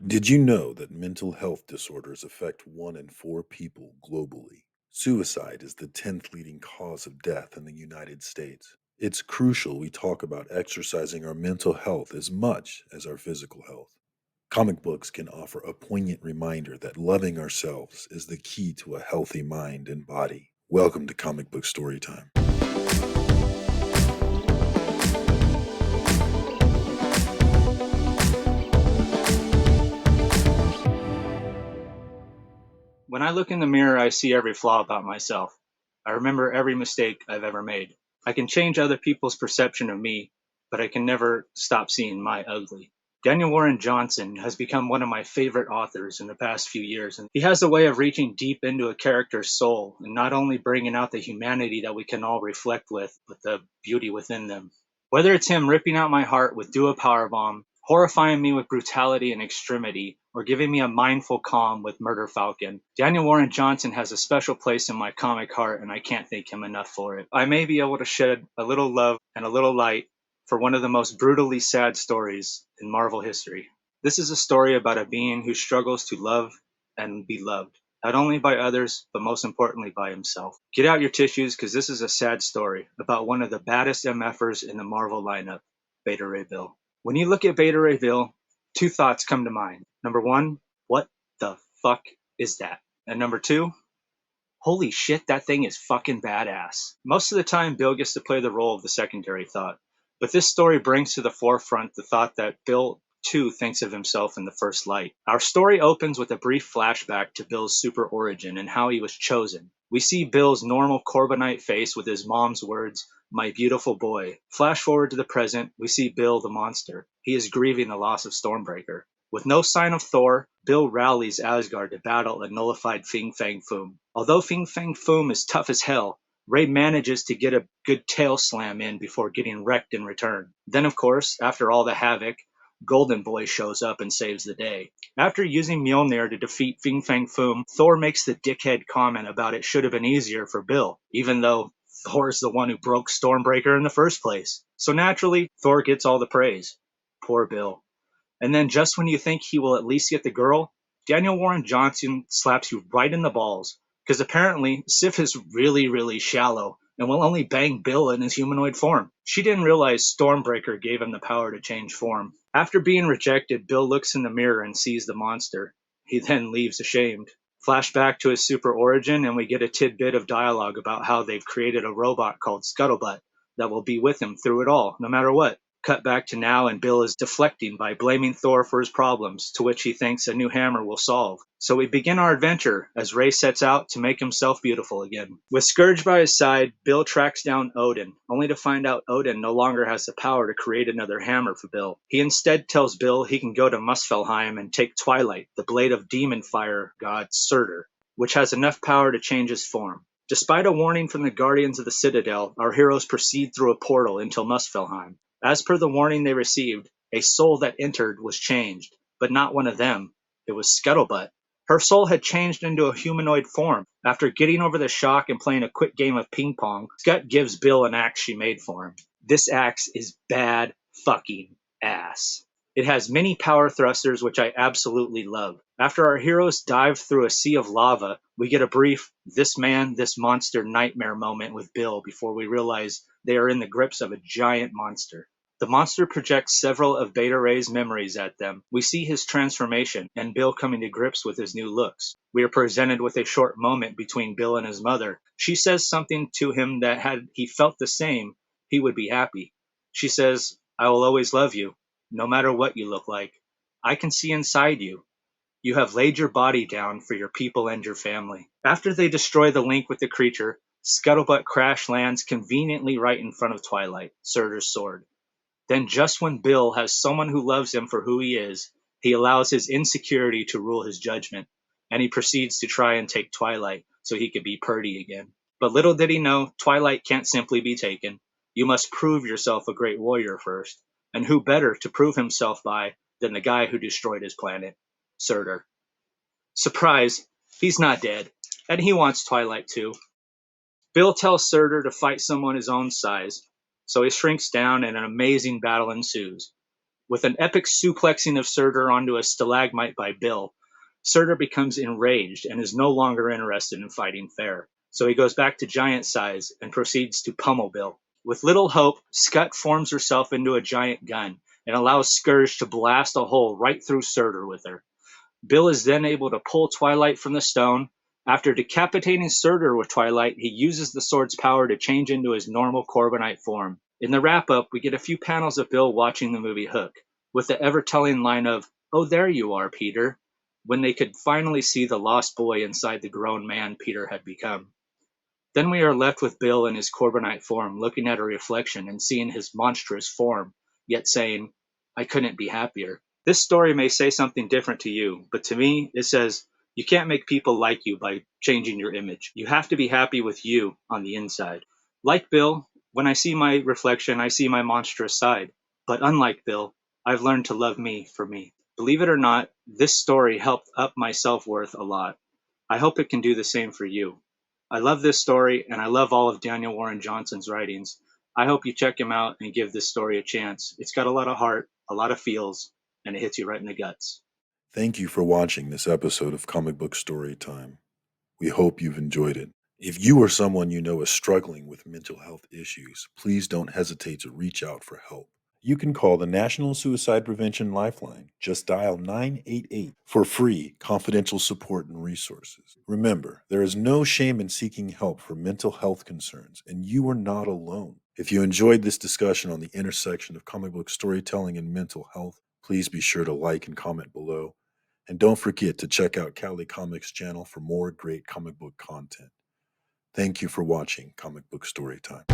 Did you know that mental health disorders affect 1 in 4 people globally? Suicide is the 10th leading cause of death in the United States. It's crucial we talk about exercising our mental health as much as our physical health. Comic books can offer a poignant reminder that loving ourselves is the key to a healthy mind and body. Welcome to Comic Book Storytime. When I look in the mirror, I see every flaw about myself. I remember every mistake I've ever made. I can change other people's perception of me, but I can never stop seeing my ugly. Daniel Warren Johnson has become one of my favorite authors in the past few years, and he has a way of reaching deep into a character's soul and not only bringing out the humanity that we can all reflect with, but the beauty within them. Whether it's him ripping out my heart with Do a Powerbomb, horrifying me with brutality and extremity, or giving me a mindful calm with Murder Falcon, Daniel Warren Johnson has a special place in my comic heart, and I can't thank him enough for it. I may be able to shed a little love and a little light for one of the most brutally sad stories in Marvel history. This is a story about a being who struggles to love and be loved, not only by others, but most importantly by himself. Get out your tissues, because this is a sad story about one of the baddest MFers in the Marvel lineup, Beta Ray Bill. When you look at Beta Ray Bill, two thoughts come to mind. Number one, what the fuck is that? And number two, holy shit, that thing is fucking badass. Most of the time, Bill gets to play the role of the secondary thought. But this story brings to the forefront the thought that Bill too thinks of himself in the first light. Our story opens with a brief flashback to Bill's super origin and how he was chosen. We see Bill's normal Corbinite face with his mom's words, "My beautiful boy." Flash forward to the present, we see Bill the monster. He is grieving the loss of Stormbreaker. With no sign of Thor, Bill rallies Asgard to battle a nullified Fin Fang Foom. Although Fin Fang Foom is tough as hell, Ray manages to get a good tail slam in before getting wrecked in return. Then, of course, after all the havoc, Golden Boy shows up and saves the day. After using Mjolnir to defeat Fin Fang Foom, Thor makes the dickhead comment about it should have been easier for Bill, even though Thor is the one who broke Stormbreaker in the first place. So naturally, Thor gets all the praise. Poor Bill. And then just when you think he will at least get the girl, Daniel Warren Johnson slaps you right in the balls. Because apparently, Sif is really, really shallow and will only bang Bill in his humanoid form. She didn't realize Stormbreaker gave him the power to change form. After being rejected, Bill looks in the mirror and sees the monster. He then leaves ashamed. Flashback to his super origin, and we get a tidbit of dialogue about how they've created a robot called Scuttlebutt that will be with him through it all, no matter what. Cut back to now, and Bill is deflecting by blaming Thor for his problems, to which he thinks a new hammer will solve. So we begin our adventure as Ray sets out to make himself beautiful again. With Scourge by his side, Bill tracks down Odin, only to find out Odin no longer has the power to create another hammer for Bill. He instead tells Bill he can go to Muspelheim and take Twilight, the blade of demon fire god Surtur, which has enough power to change his form. Despite a warning from the Guardians of the Citadel, our heroes proceed through a portal into Muspelheim. As per the warning they received, a soul that entered was changed, but not one of them. It was Scuttlebutt. Her soul had changed into a humanoid form. After getting over the shock and playing a quick game of ping pong, Scut gives Bill an axe she made for him. This axe is bad fucking ass. It has many power thrusters, which I absolutely love. After our heroes dive through a sea of lava, we get a brief "this man, this monster" nightmare moment with Bill before we realize they are in the grips of a giant monster. The monster projects several of Beta Ray's memories at them. We see his transformation and Bill coming to grips with his new looks. We are presented with a short moment between Bill and his mother. She says something to him that had he felt the same, he would be happy. She says, "I will always love you, no matter what you look like. I can see inside you. You have laid your body down for your people and your family." After they destroy the link with the creature, Scuttlebutt crash lands conveniently right in front of Twilight, Surtur's sword. Then just when Bill has someone who loves him for who he is, he allows his insecurity to rule his judgment, and he proceeds to try and take Twilight so he could be Purdy again. But little did he know, Twilight can't simply be taken. You must prove yourself a great warrior first, and who better to prove himself by than the guy who destroyed his planet, Surtur. Surprise, he's not dead, and he wants Twilight too. Bill tells Surtur to fight someone his own size, so he shrinks down and an amazing battle ensues. With an epic suplexing of Surtur onto a stalagmite by Bill, Surtur becomes enraged and is no longer interested in fighting fair. So he goes back to giant size and proceeds to pummel Bill. With little hope, Scut forms herself into a giant gun and allows Scourge to blast a hole right through Surtur with her. Bill is then able to pull Twilight from the stone. After decapitating Surtur with Twilight, he uses the sword's power to change into his normal Corbinite form. In the wrap-up, we get a few panels of Bill watching the movie Hook, with the ever-telling line of, "Oh, there you are, Peter," when they could finally see the lost boy inside the grown man Peter had become. Then we are left with Bill in his Corbinite form, looking at a reflection and seeing his monstrous form, yet saying, "I couldn't be happier." This story may say something different to you, but to me, it says, you can't make people like you by changing your image. You have to be happy with you on the inside. Like Bill, when I see my reflection, I see my monstrous side. But unlike Bill, I've learned to love me for me. Believe it or not, this story helped up my self-worth a lot. I hope it can do the same for you. I love this story, and I love all of Daniel Warren Johnson's writings. I hope you check him out and give this story a chance. It's got a lot of heart, a lot of feels, and it hits you right in the guts. Thank you for watching this episode of Comic Book Storytime. We hope you've enjoyed it. If you or someone you know is struggling with mental health issues, please don't hesitate to reach out for help. You can call the National Suicide Prevention Lifeline. Just dial 988 for free, confidential support and resources. Remember, there is no shame in seeking help for mental health concerns, and you are not alone. If you enjoyed this discussion on the intersection of comic book storytelling and mental health, please be sure to like and comment below. And don't forget to check out Cali Comix channel for more great comic book content. Thank you for watching Comic Book Storytime.